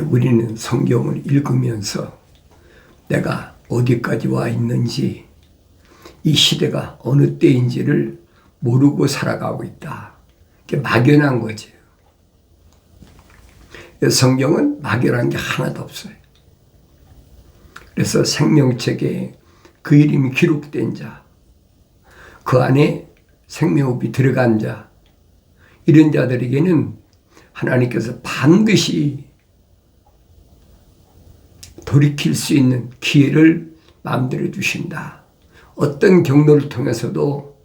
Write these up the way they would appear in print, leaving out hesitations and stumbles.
우리는 성경을 읽으면서 내가 어디까지 와 있는지, 이 시대가 어느 때인지를 모르고 살아가고 있다. 이게 막연한 거죠. 성경은 막연한 게 하나도 없어요. 그래서 생명책에 그 이름이 기록된 자, 그 안에 생명호흡이 들어간 자, 이런 자들에게는 하나님께서 반드시 돌이킬 수 있는 기회를 마음대로 주신다. 어떤 경로를 통해서도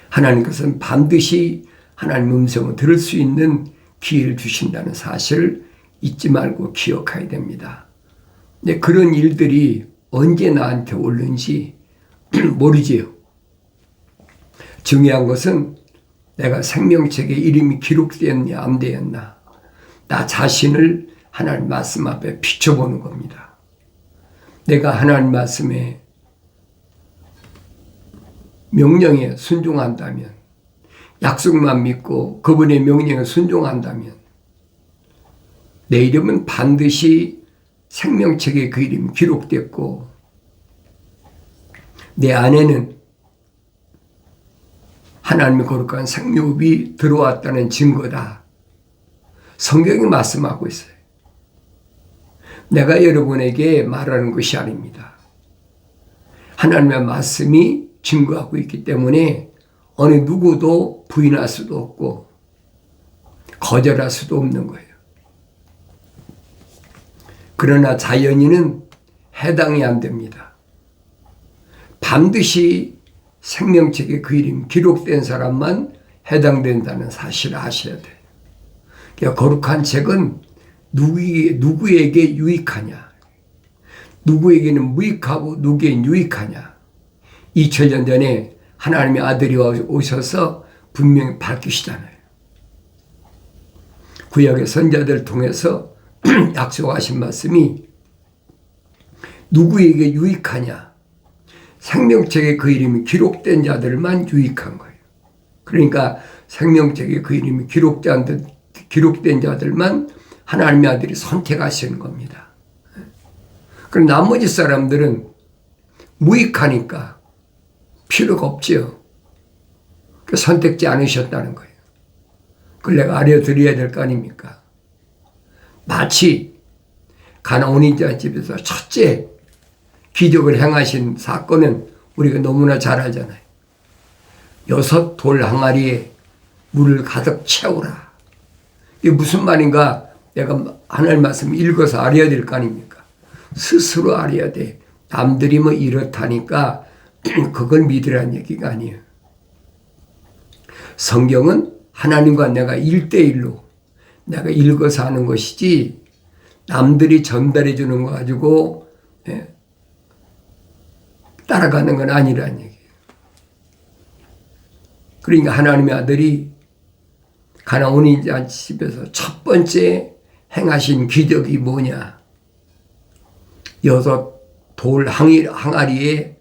하나님께서는 반드시 하나님 음성을 들을 수 있는 기회를 주신다는 사실을 잊지 말고 기억해야 됩니다. 근데 그런 일들이 언제 나한테 오는지 모르지요. 중요한 것은 내가 생명책에 이름이 기록되었냐 안 되었나, 나 자신을 하나님 말씀 앞에 비춰보는 겁니다. 내가 하나님 말씀에 명령에 순종한다면, 약속만 믿고 그분의 명령에 순종한다면 내 이름은 반드시 생명책에 그 이름이 기록됐고 내 안에는 하나님의 거룩한 생명이 들어왔다는 증거다. 성경이 말씀하고 있어요. 내가 여러분에게 말하는 것이 아닙니다. 하나님의 말씀이 증거하고 있기 때문에 어느 누구도 부인할 수도 없고 거절할 수도 없는 거예요. 그러나 자연인은 해당이 안 됩니다. 반드시 생명책에 그 이름 기록된 사람만 해당된다는 사실을 아셔야 돼요. 그러니까 거룩한 책은 누구에게 유익하냐, 누구에게는 무익하고 누구에게는 유익하냐, 2000년 전에 하나님의 아들이 오셔서 분명히 밝히시잖아요. 구약의 선자들을 통해서 약속하신 말씀이 누구에게 유익하냐, 생명책에 그 이름이 기록된 자들만 유익한 거예요. 그러니까 생명책에 그 이름이 기록된 자들만 하나님의 아들이 선택하시는 겁니다. 그럼 나머지 사람들은 무익하니까 필요가 없지요. 선택지 않으셨다는 거예요. 그걸 내가 알려드려야 될 거 아닙니까? 마치 가나안 인자 집에서 첫째 기적을 행하신 사건은 우리가 너무나 잘 알잖아요. 6 돌 항아리에 물을 가득 채우라. 이게 무슨 말인가? 내가 하나님 말씀 읽어서 알아야 될 거 아닙니까? 스스로 알아야 돼. 남들이 뭐 이렇다니까 그걸 믿으라는 얘기가 아니에요. 성경은 하나님과 내가 1대1로 내가 읽어서 하는 것이지 남들이 전달해 주는 거 가지고 따라가는 건 아니라는 얘기예요. 그러니까 하나님의 아들이 가나안 인자 집에서 첫 번째 행하신 기적이 뭐냐? 6 돌 항아리에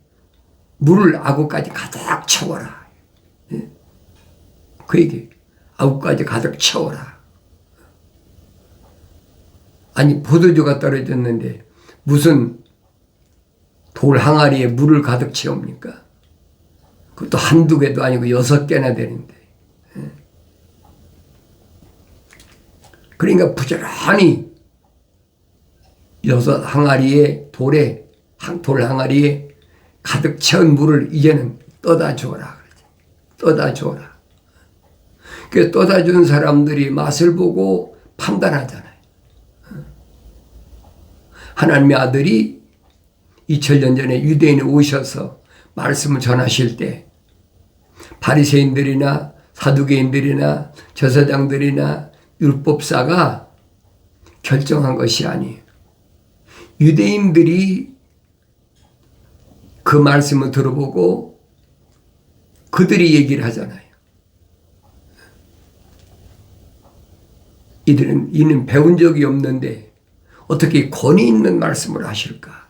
물을 아구까지 가득 채워라. 그 얘기. 아구까지 가득 채워라. 아니, 포도주가 떨어졌는데 무슨 돌 항아리에 물을 가득 채웁니까? 그것도 한두 개도 아니고 6개나 되는데. 그러니까 부지런히 6 항아리에 돌 항아리에 가득 채운 물을 이제는 떠다 주어라. 떠다 주어라. 그 떠다 준 사람들이 맛을 보고 판단하잖아요. 하나님의 아들이 2000년 전에 유대인에 오셔서 말씀을 전하실 때 바리새인들이나 사두개인들이나 제사장들이나 율법사가 결정한 것이 아니에요. 유대인들이 그 말씀을 들어보고 그들이 얘기를 하잖아요. 이는 배운 적이 없는데 어떻게 권위 있는 말씀을 하실까?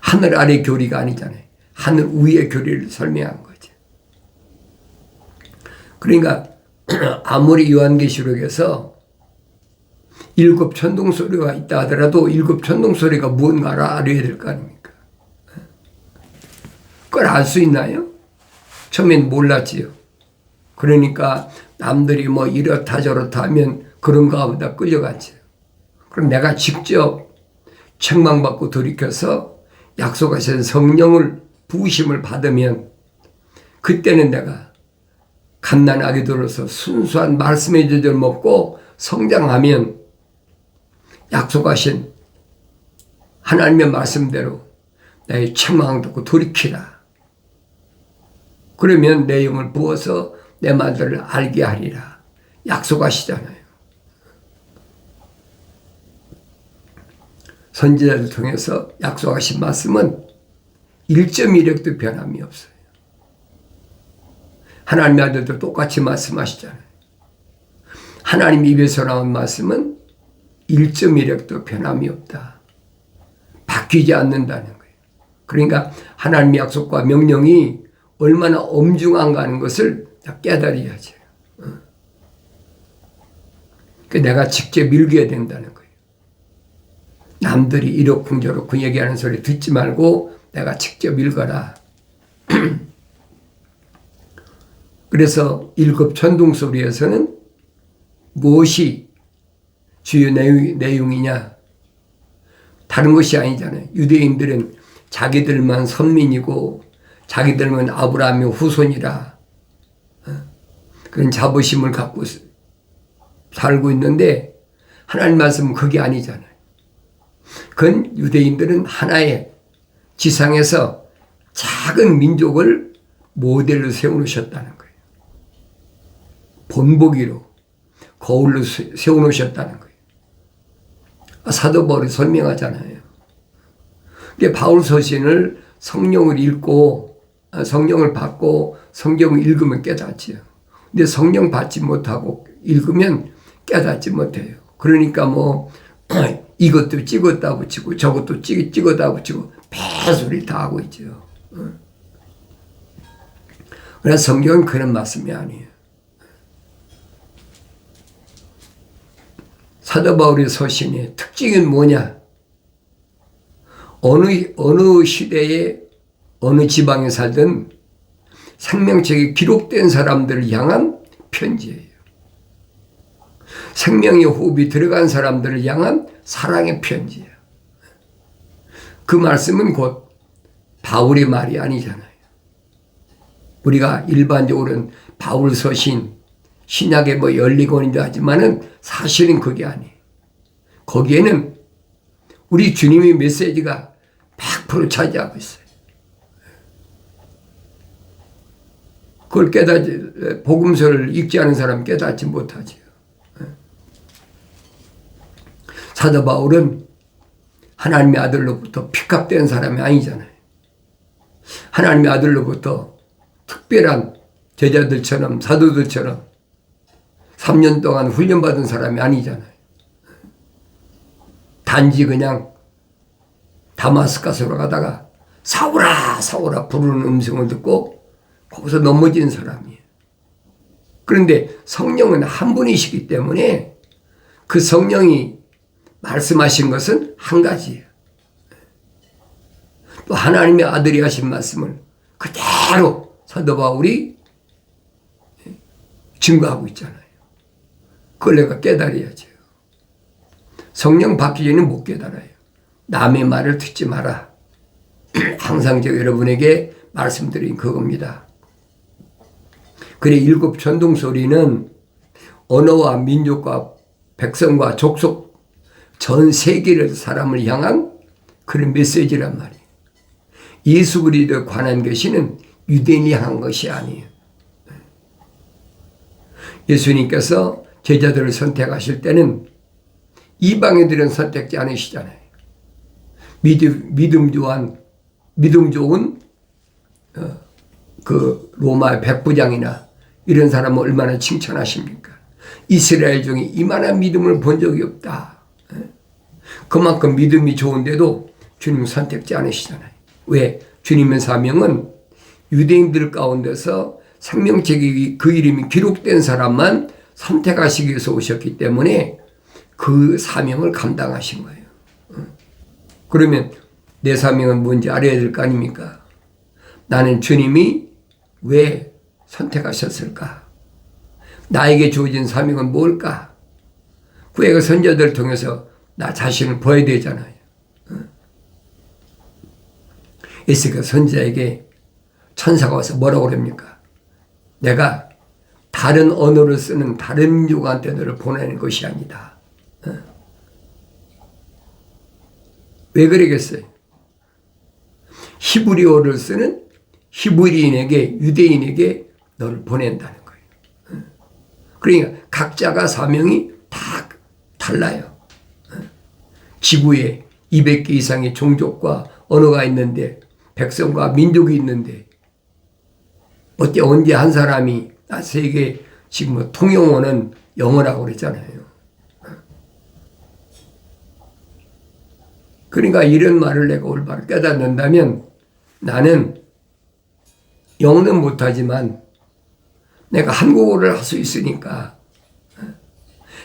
하늘 아래 교리가 아니잖아요. 하늘 위의 교리를 설명한 거죠. 그러니까 아무리 요한계시록에서 일곱 천둥소리가 있다 하더라도 일곱 천둥소리가 무언가를 알아야 될 거 아닙니까? 그걸 알 수 있나요? 처음엔 몰랐지요. 그러니까 남들이 뭐 이렇다 저렇다 하면 그런 가보다 끌려갔지요. 그럼 내가 직접 책망받고 돌이켜서 약속하신 성령을 부으심을 받으면 그때는 내가 갓난아기 들어서 순수한 말씀의 젖을 먹고 성장하면 약속하신 하나님의 말씀대로 나의 책망을 듣고 돌이키라. 그러면 내 영을 부어서 내 말들을 알게 하리라. 약속하시잖아요. 선지자를 통해서 약속하신 말씀은 1.1획도 변함이 없어요. 하나님의 아들도 똑같이 말씀하시잖아요. 하나님 입에서 나온 말씀은 1.1획도 변함이 없다. 바뀌지 않는다는 거예요. 그러니까 하나님의 약속과 명령이 얼마나 엄중한가 하는 것을 깨달아야죠. 내가 직접 읽어야 된다는 거예요. 남들이 이러쿵저러쿵 얘기하는 소리 듣지 말고 내가 직접 읽어라. 그래서 일곱 천둥소리에서는 무엇이 주요 내용이냐? 다른 것이 아니잖아요. 유대인들은 자기들만 선민이고 자기들만 아브라함의 후손이라 그런 자부심을 갖고 살고 있는데 하나님 말씀은 그게 아니잖아요. 그건 유대인들은 하나의 지상에서 작은 민족을 모델로 세워놓으셨다는 거예요. 본보기로 거울로 세워놓으셨다는 거예요. 사도 바울이 설명하잖아요. 바울 서신을 성령을 읽고 성령을 받고 성경을 읽으면 깨닫지요. 근데 성령 받지 못하고 읽으면 깨닫지 못해요. 그러니까 뭐 이것도 찍었다 붙이고 저것도 찍었다 붙이고 배소리 다 하고 있죠. 그래서 성경은 그런 말씀이 아니에요. 사도 바울의 서신의 특징은 뭐냐? 어느 시대에 어느 지방에 살든 생명책에 기록된 사람들을 향한 편지예요. 생명의 호흡이 들어간 사람들을 향한 사랑의 편지예요. 그 말씀은 곧 바울의 말이 아니잖아요. 우리가 일반적으로는 바울 서신, 신약의 뭐 12권이라 하지만은 사실은 그게 아니에요. 거기에는 우리 주님의 메시지가 100% 차지하고 있어요. 그걸 복음서를 읽지 않은 사람은 깨닫지 못하지요. 사도 바울은 하나님의 아들로부터 픽업된 사람이 아니잖아요. 하나님의 아들로부터 특별한 제자들처럼 사도들처럼 3년 동안 훈련받은 사람이 아니잖아요. 단지 그냥 다마스커스로 가다가 사오라 사오라 부르는 음성을 듣고 거기서 넘어진 사람이에요. 그런데 성령은 한 분이시기 때문에 그 성령이 말씀하신 것은 한 가지예요. 또 하나님의 아들이 하신 말씀을 그대로 사도 바울이 증거하고 있잖아요. 그걸 내가 깨달아야죠. 성령 받기 전에 못 깨달아요. 남의 말을 듣지 마라. 항상 제가 여러분에게 말씀드린 그겁니다. 그래 일곱 천둥소리는 언어와 민족과 백성과 족속 전 세계를 사람을 향한 그런 메시지란 말이에요. 예수 그리스도에 관한 것이는 유대인이 향한 것이 아니에요. 예수님께서 제자들을 선택하실 때는 이방인들은 선택지 않으시잖아요. 믿음 좋은 그 로마 백부장이나 이런 사람은 얼마나 칭찬하십니까? 이스라엘 중에 이만한 믿음을 본 적이 없다. 그만큼 믿음이 좋은데도 주님 선택지 않으시잖아요. 왜? 주님의 사명은 유대인들 가운데서 생명책에 그 이름이 기록된 사람만 선택하시기 위해서 오셨기 때문에 그 사명을 감당하신 거예요. 그러면 내 사명은 뭔지 알아야 될 거 아닙니까? 나는 주님이 왜 선택하셨을까? 나에게 주어진 사명은 뭘까? 구약의 선지자들을 통해서 나 자신을 보여야 되잖아요. 에스겔 선지자에게 천사가 와서 뭐라고 그럽니까? 내가 다른 언어를 쓰는 다른 민족한테 너를 보내는 것이 아니다. 왜 그러겠어요? 히브리어를 쓰는 히브리인에게, 유대인에게 너를 보낸다는 거예요. 그러니까 각자가 사명이 다 달라요. 지구에 200개 이상의 종족과 언어가 있는데, 백성과 민족이 있는데, 언제 한 사람이 세계 지금 뭐 통용어는 영어라고 그랬잖아요. 그러니까 이런 말을 내가 올바로 깨닫는다면 나는 영어는 못하지만 내가 한국어를 할 수 있으니까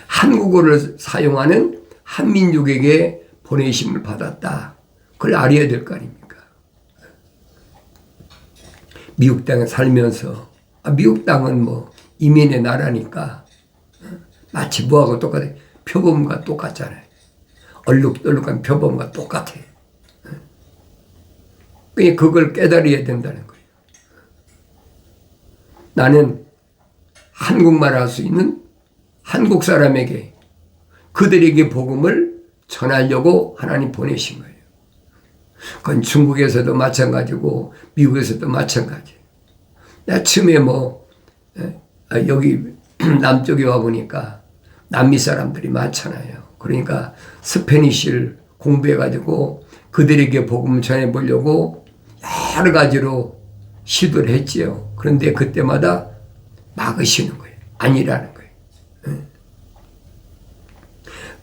한국어를 사용하는 한민족에게 보내심을 받았다. 그걸 알아야 될 거 아닙니까? 미국 땅에 살면서 미국 땅은 뭐 이민의 나라니까 마치 뭐하고 똑같아. 표범과 똑같잖아요. 얼룩덜룩한 표범과 똑같아. 그러니까 그걸 깨달아야 된다는 거예요. 나는 한국말 할 수 있는 한국 사람에게 그들에게 복음을 전하려고 하나님 보내신 거예요. 그건 중국에서도 마찬가지고 미국에서도 마찬가지예요. 나 처음에 여기 남쪽에 와보니까 남미 사람들이 많잖아요. 그러니까 스페니쉬를 공부해가지고 그들에게 복음을 전해보려고 여러 가지로 시도를 했지요. 그런데 그때마다 막으시는 거예요. 아니라는 거예요.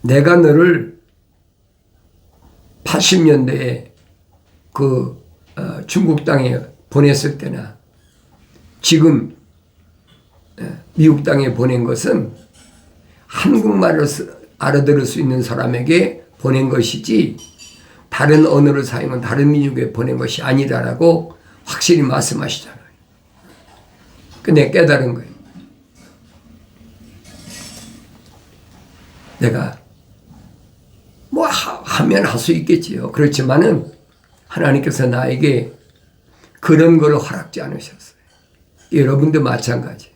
내가 너를 80년대에 중국 땅에 보냈을 때나 지금 미국 땅에 보낸 것은 한국말을 알아들을 수 있는 사람에게 보낸 것이지 다른 언어를 사용한 다른 민족에 보낸 것이 아니라고 확실히 말씀하시잖아요. 근데 깨달은 거예요. 내가 하면 할 수 있겠지요. 그렇지만은 하나님께서 나에게 그런 걸 허락지 않으셨어요. 여러분도 마찬가지.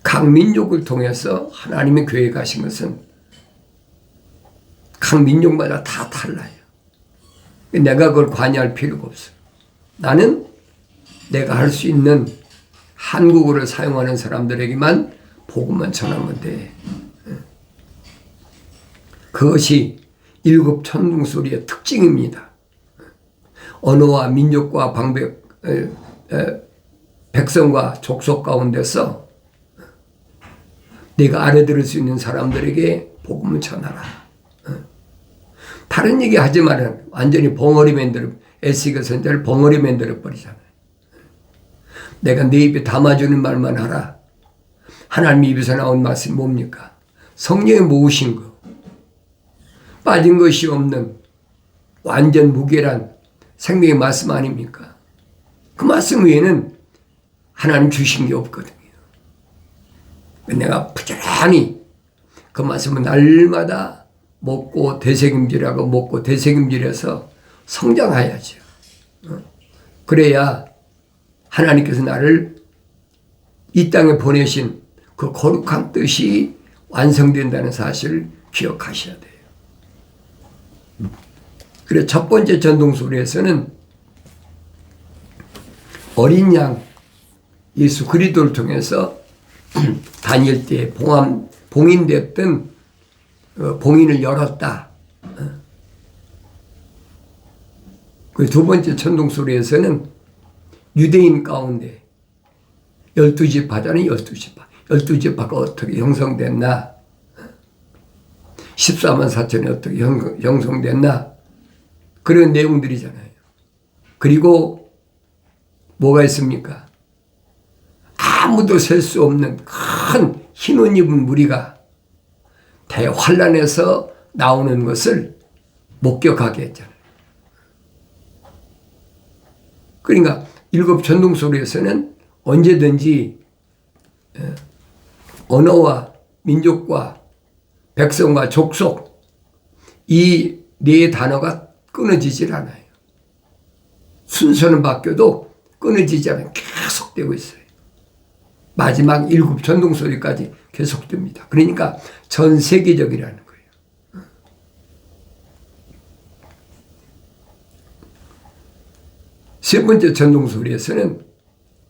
각 민족을 통해서 하나님의 교회에 가신 것은 각 민족마다 다 달라요. 내가 그걸 관여할 필요가 없어요. 나는 내가 할 수 있는 한국어를 사용하는 사람들에게만 복음만 전하면 돼. 그것이 일곱 천둥소리의 특징입니다. 언어와 민족과 백성과 족속 가운데서 내가 알아들을 수 있는 사람들에게 복음을 전하라. 다른 얘기 하지 말아요. 완전히 벙어리 만들어, 에스겔 선지자를 벙어리 만들어 버리잖아요. 내가 내 입에 담아주는 말만 하라. 하나님 입에서 나온 말씀이 뭡니까? 성령의 모으신 거. 빠진 것이 없는 완전 무결한 생명의 말씀 아닙니까? 그 말씀 외에는 하나님 주신 게 없거든요. 내가 부지런히 그 말씀은 날마다 먹고 되새김질하고 먹고 되새김질해서 성장해야죠. 그래야 하나님께서 나를 이 땅에 보내신 그 거룩한 뜻이 완성된다는 사실을 기억하셔야 돼요. 그래서 첫 번째 전동소리에서는 어린 양 예수 그리스도를 통해서 다니엘 때 봉인됐던 봉인을 열었다. 그 두 번째 천둥소리에서는 유대인 가운데 12지파잖아요. 12지파. 12지파가 어떻게 형성됐나? 14만 4천이 어떻게 형성됐나? 그런 내용들이잖아요. 그리고 뭐가 있습니까? 아무도 셀 수 없는 큰 흰옷 입은 무리가 대환란에서 나오는 것을 목격하게 했잖아요. 그러니까 일곱 천둥소리에서는 언제든지 언어와 민족과 백성과 족속 이 네 단어가 끊어지질 않아요. 순서는 바뀌어도 끊어지지 않아요. 계속되고 있어요. 마지막 일곱 천둥소리까지 계속됩니다. 그러니까 전 세계적이라는 거예요. 세 번째 천둥소리에서는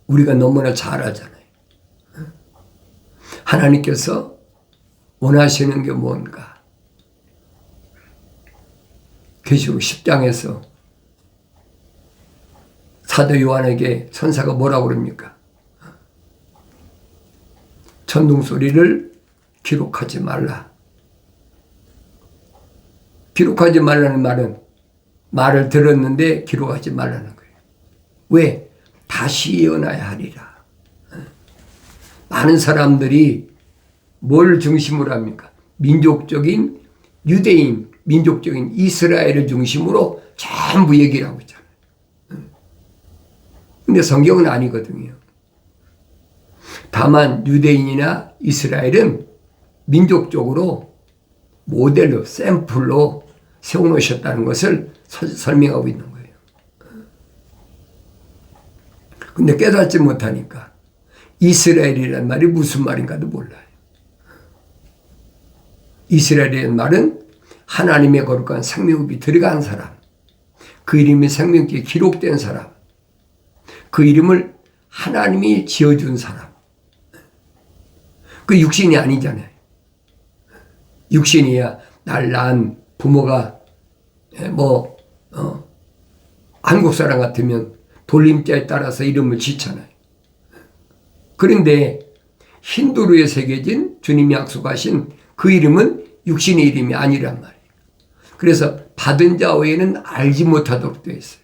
우리가 너무나 잘 알잖아요. 하나님께서 원하시는 게 뭔가. 계시록 10장에서 사도 요한에게 천사가 뭐라고 그럽니까? 천둥소리를 기록하지 말라. 기록하지 말라는 말은 말을 들었는데 기록하지 말라는 거예요. 왜? 다시 예언해야 하리라. 많은 사람들이 뭘 중심으로 합니까? 민족적인 유대인, 민족적인 이스라엘을 중심으로 전부 얘기를 하고 있잖아요. 근데 성경은 아니거든요. 다만 유대인이나 이스라엘은 민족적으로 모델로, 샘플로 세워놓으셨다는 것을 설명하고 있는 거예요. 근데 깨닫지 못하니까 이스라엘이라는 말이 무슨 말인가도 몰라요. 이스라엘이라는 말은 하나님의 거룩한 생명이 들어간 사람, 그 이름이 생명기에 기록된 사람, 그 이름을 하나님이 지어준 사람. 그 육신이 아니잖아요. 육신이야 날 낳은 부모가 한국 사람 같으면 돌림자에 따라서 이름을 짓잖아요. 그런데 힌두르에 새겨진 주님이 약속하신 그 이름은 육신의 이름이 아니란 말이에요. 그래서 받은 자 외에는 알지 못하도록 되어 있어요.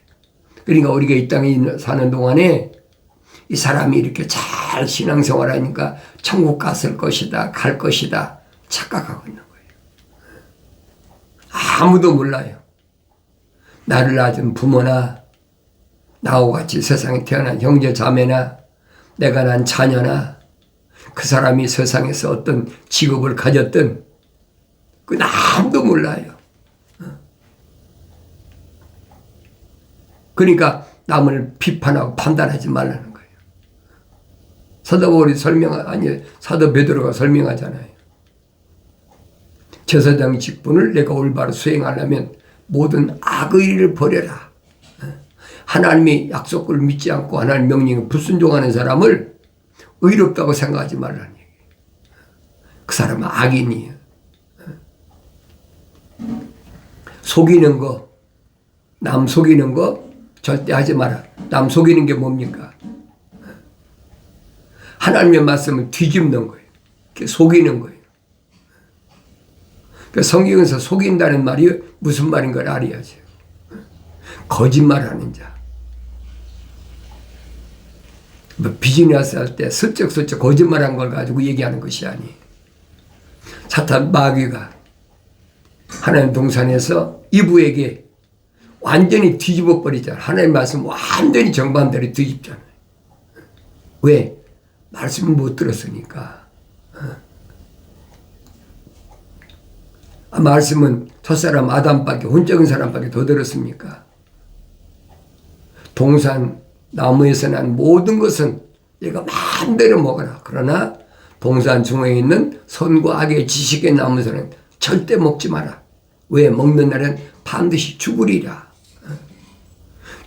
그러니까 우리가 이 땅에 사는 동안에 이 사람이 이렇게 잘 신앙생활하니까 천국 갔을 것이다, 갈 것이다 착각하고 있는 거예요. 아무도 몰라요. 나를 낳은 부모나 나하고 같이 세상에 태어난 형제 자매나 내가 난 자녀나 그 사람이 세상에서 어떤 직업을 가졌든 그건 아무도 몰라요. 그러니까 남을 비판하고 판단하지 말라는 거예요. 사도 베드로가 설명하잖아요. 제사장 직분을 내가 올바로 수행하려면 모든 악의 일을 버려라. 하나님의 약속을 믿지 않고 하나님의 명령에 불순종하는 사람을 의롭다고 생각하지 말라는 얘기예요. 그 사람은 악인이에요. 속이는 거, 남 속이는 거 절대 하지 마라. 남 속이는 게 뭡니까? 하나님의 말씀을 뒤집는 거예요. 속이는 거예요. 그러니까 성경에서 속인다는 말이 무슨 말인 걸 알아야죠. 거짓말하는 자. 비즈니스 할 때 슬쩍슬쩍 거짓말한 걸 가지고 얘기하는 것이 아니에요. 사탄 마귀가 하나님 동산에서 이브에게 완전히 뒤집어 버리잖아요. 하나님 말씀 완전히 정반대로 뒤집잖아요. 왜? 말씀을 못 들었으니까. 말씀은 첫사람 아담밖에, 혼적인 사람밖에 더 들었습니까? 동산 나무에서 난 모든 것은 내가 마음대로 먹어라. 그러나 동산 중앙에 있는 선과 악의 지식의 나무에서는 절대 먹지 마라. 왜? 먹는 날엔 반드시 죽으리라.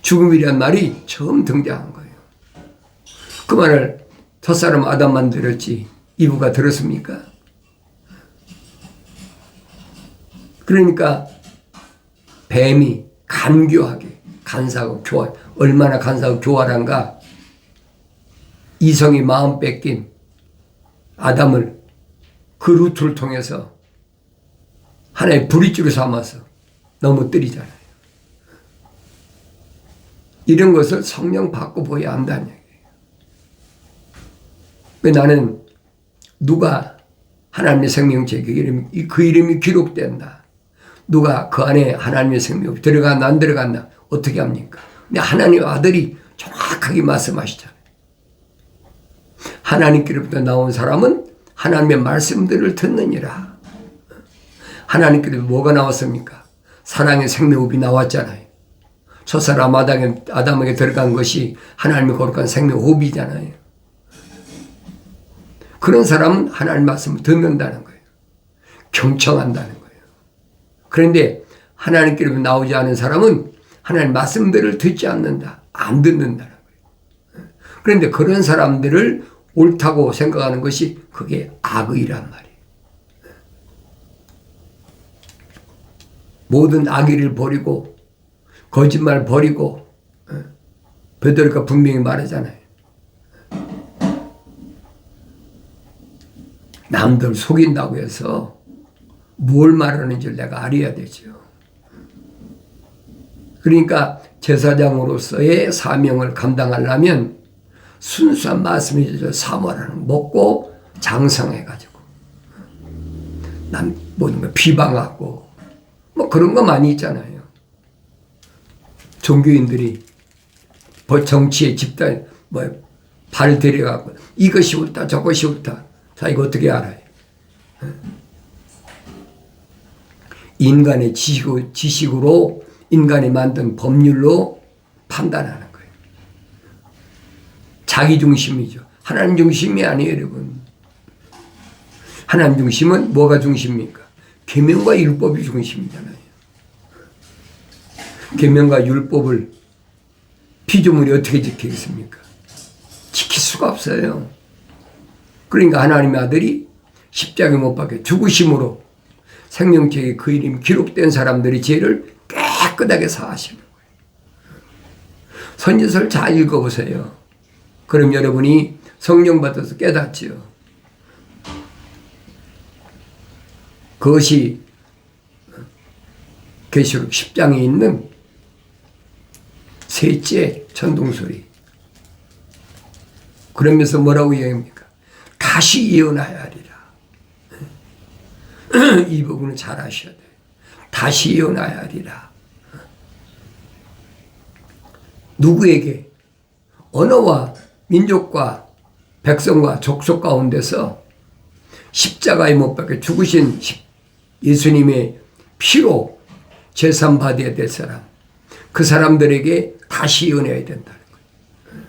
죽음이란 말이 처음 등장한 거예요. 그 말을 첫사람 아담만 들었지 이브가 들었습니까? 그러니까 뱀이 간교하게 간사하고 교활, 얼마나 간사하고 교활한가. 이성이 마음 뺏긴 아담을 그 루트를 통해서 하나의 브릿지로 삼아서 넘어뜨리잖아요. 이런 것을 성령 받고 보여야 한다는 얘기예요. 나는 누가 하나님의 생명체 그 이름이 기록된다. 누가 그 안에 하나님의 생명이 들어갔나 안 들어갔나 어떻게 합니까? 근데 하나님의 아들이 정확하게 말씀하시잖아요. 하나님께로부터 나온 사람은 하나님의 말씀들을 듣느니라. 하나님께로부터 뭐가 나왔습니까? 사랑의 생명흡이 나왔잖아요. 첫사람 아담에게 들어간 것이 하나님의 거룩한 생명흡이잖아요. 그런 사람은 하나님 말씀을 듣는다는 거예요. 경청한다는 거예요. 그런데 하나님께로부터 나오지 않은 사람은 하나님 말씀들을 듣지 않는다. 안 듣는다는 거예요. 그런데 그런 사람들을 옳다고 생각하는 것이 그게 악의란 말이에요. 모든 악의를 버리고 거짓말 버리고 베드로가 분명히 말하잖아요. 남들 속인다고 해서 뭘 말하는지 내가 알아야 되죠. 그러니까 제사장으로서의 사명을 감당하려면 순수한 말씀이 사모하는 먹고 장성해가지고 남 모든 걸 비방하고 뭐 그런 거 많이 있잖아요. 종교인들이 정치에 집단 발 들여갖고 이것이 옳다 저것이 옳다. 자, 이거 어떻게 알아요? 인간의 지식으로 인간이 만든 법률로 판단하는 거예요. 자기 중심이죠. 하나님 중심이 아니에요, 여러분. 하나님 중심은 뭐가 중심입니까? 계명과 율법이 중심이잖아요. 계명과 율법을 피조물이 어떻게 지키겠습니까? 지킬 수가 없어요. 그러니까 하나님의 아들이 십자가에 못 박혀 죽으심으로 생명책에 그 이름이 기록된 사람들의 죄를 깨끗하게 사하시는 거예요. 선지서를 잘 읽어보세요. 그럼 여러분이 성령 받아서 깨닫지요. 그것이 계시록 10장에 있는 셋째 천둥소리. 그러면서 뭐라고 얘기합니까? 다시 예언하여야 하리라. 이 부분은 잘 아셔야 돼요. 다시 예언하여야 하리라. 누구에게? 언어와 민족과 백성과 족속 가운데서 십자가에 못 박혀 죽으신 예수님의 피로 제삼받아야 될 사람, 그 사람들에게 다시 예언해야 된다는 거예요.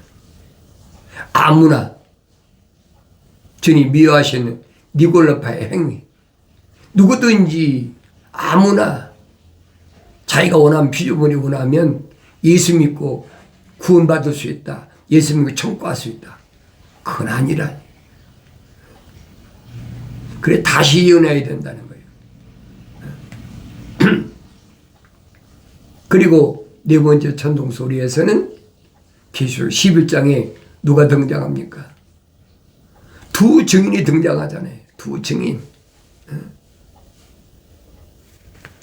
아무나 주님 미워하시는 니골라파의 행위, 누구든지 아무나 자기가 원하는 피조물이 원하면 예수 믿고 구원받을 수 있다. 예수 믿고 천국할 수 있다. 그건 아니라. 그래 다시 예언해야 된다는 거예요. 그리고 네 번째 천둥소리에서는 계시록 11장에 누가 등장합니까? 두 증인이 등장하잖아요. 두 증인.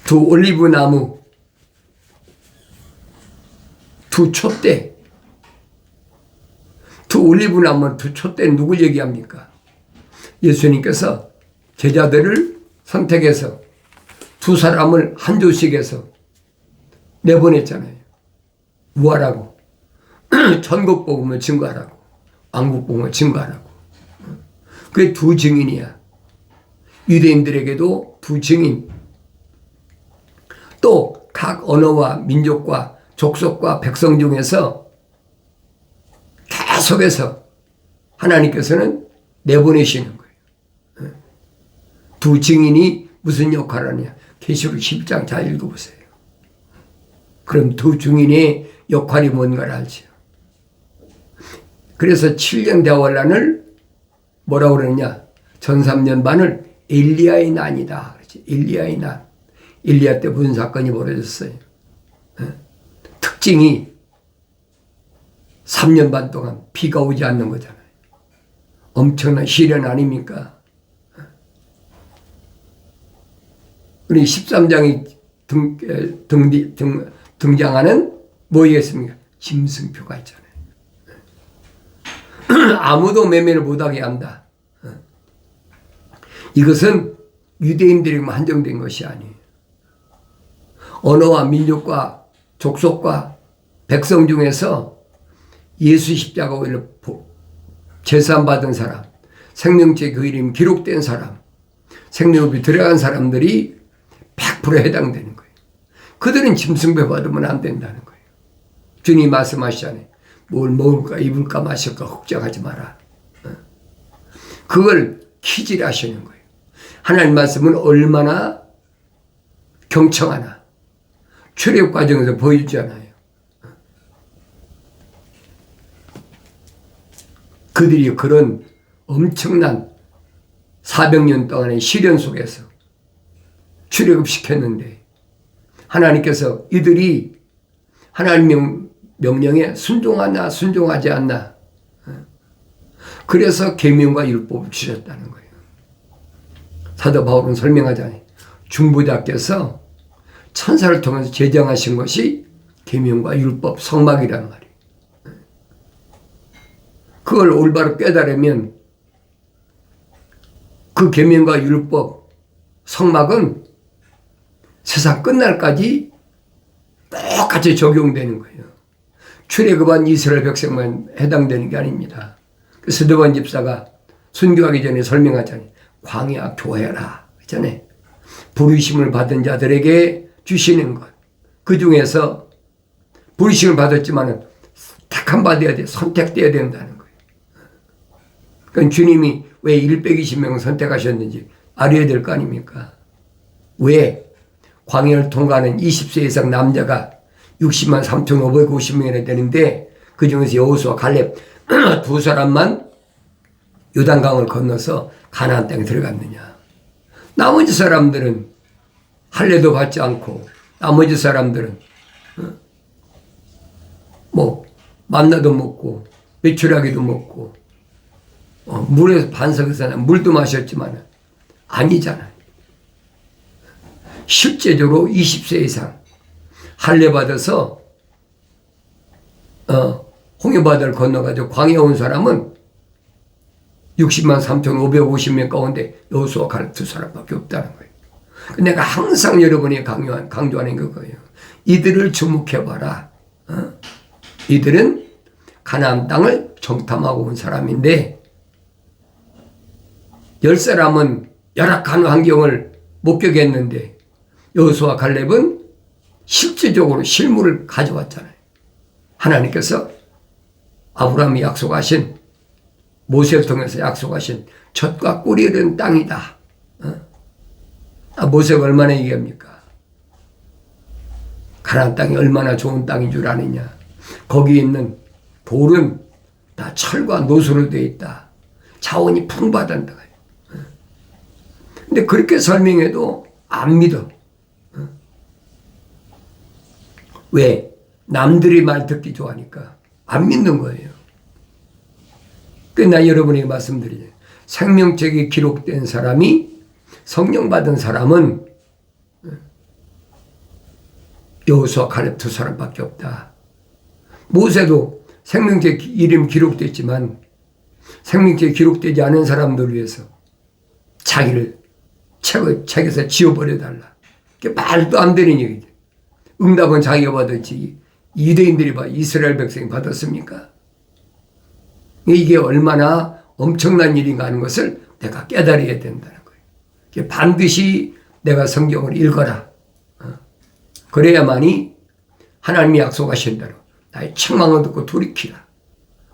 두 올리브 나무, 두 촛대. 두 올리브 나무, 두 촛대는 누굴 얘기합니까? 예수님께서 제자들을 선택해서 두 사람을 한 조직에서 내보냈잖아요. 뭐하라고? 천국 복음을 증거하라고. 왕국 복음을 증거하라고. 그게 두 증인이야. 유대인들에게도 두 증인. 또 각 언어와 민족과 족속과 백성 중에서 계속해서 하나님께서는 내보내시는 거예요. 두 증인이 무슨 역할을 하냐? 계시록 10장 잘 읽어보세요. 그럼 두 증인의 역할이 뭔가를 알죠. 그래서 7년 대환란을 뭐라고 그러느냐? 전 3년 반을 엘리야의 난이다. 그렇지? 엘리야의 난. 엘리야 때 무슨 사건이 벌어졌어요? 특징이 3년 반 동안 비가 오지 않는 거잖아요. 엄청난 시련 아닙니까? 우리 13장에 등장하는 뭐겠습니까? 짐승표가 있잖아요. 아무도 매매를 못하게 한다. 이것은 유대인들에게만 한정된 것이 아니에요. 언어와 민족과 족속과 백성 중에서 예수 십자가 오히려 제사함받은 사람, 생명책 그 이름 기록된 사람, 생명업이 들어간 사람들이 100% 해당되는 거예요. 그들은 짐승배 받으면 안 된다는 거예요. 주님 말씀하시잖아요. 뭘 먹을까 입을까 마실까 걱정하지 마라. 그걸 키질하시는 거예요. 하나님 말씀은 얼마나 경청하나 출애굽 과정에서 보여주잖아요. 그들이 그런 엄청난 400년 동안의 시련 속에서 출애굽시켰는데 하나님께서 이들이 하나님 명령에 순종하나 순종하지 않나, 그래서 계명과 율법을 주셨다는 거예요. 사도 바울은 설명하잖아요. 중보자께서 천사를 통해서 제정하신 것이 계명과 율법, 성막이란 말이에요. 그걸 올바로 깨달으면 그 계명과 율법, 성막은 세상 끝날까지 똑같이 적용되는 거예요. 출애굽한 이스라엘 백성만 해당되는 게 아닙니다. 그래서 스데반 집사가 순교하기 전에 설명하잖아요. 광야 교회라 했잖아요. 부르심을 받은 자들에게 주시는 것. 그 중에서 부르심을 받았지만 택함 받아야 돼. 선택돼야 된다는 거예요. 그러니까 주님이 왜 120명을 선택하셨는지 알아야 될 거 아닙니까? 왜 광야를 통과하는 20세 이상 남자가 60만 3,550명이나 되는데 그 중에서 여호수아 갈렙 두 사람만 요단강을 건너서 가나안 땅에 들어갔느냐. 나머지 사람들은 할례도 받지 않고 나머지 사람들은 뭐 만나도 먹고 메추라기도 먹고 물에서 반석에서 물도 마셨지만 아니잖아요. 실제적으로 20세 이상 할례 받아서 홍해바다를 건너가지고 광야에 온 사람은 60만 3,550명 가운데 여호수아 갈렙 두 사람밖에 없다는 거예요. 내가 항상 여러분이 강조하는 그거예요. 이들을 주목해봐라. 이들은 가나안 땅을 정탐하고 온 사람인데 10사람은 열악한 환경을 목격했는데 여호수아 갈렙은 실질적으로 실물을 가져왔잖아요. 하나님께서 아브라함이 약속하신, 모세를 통해서 약속하신 젖과 꿀이 흐르는 땅이다. 모세가 얼마나 얘기합니까? 가나안 땅이 얼마나 좋은 땅인 줄 아느냐. 거기 있는 돌은 다 철과 노수로 되어 있다. 자원이 풍부하단다. 근데 그렇게 설명해도 안 믿어. 왜? 남들이 말 듣기 좋아하니까 안 믿는 거예요. 그러나 여러분에게 말씀드리죠. 생명책에 기록된 사람이, 성령 받은 사람은 여호수아 갈렙 두 사람밖에 없다. 모세도 생명책 이름 기록됐지만 생명책에 기록되지 않은 사람들 위해서 자기를 책에서 지워버려달라. 그게 말도 안 되는 얘기죠. 응답은 자기가 받았지 유대인들이 이스라엘 백성이 받았습니까? 이게 얼마나 엄청난 일인가 하는 것을 내가 깨달아야 된다는 거예요. 반드시 내가 성경을 읽어라. 그래야만이 하나님이 약속하신 대로 나의 책망을 듣고 돌이키라.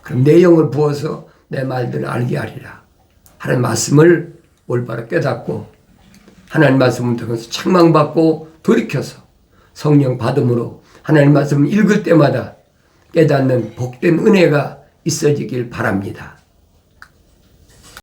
그럼 내 영을 부어서 내 말들을 알게 하리라 하는 말씀을 올바로 깨닫고 하나님 말씀을 통해서 책망받고 돌이켜서 성령 받음으로 하나님 말씀을 읽을 때마다 깨닫는 복된 은혜가 있어지길 바랍니다.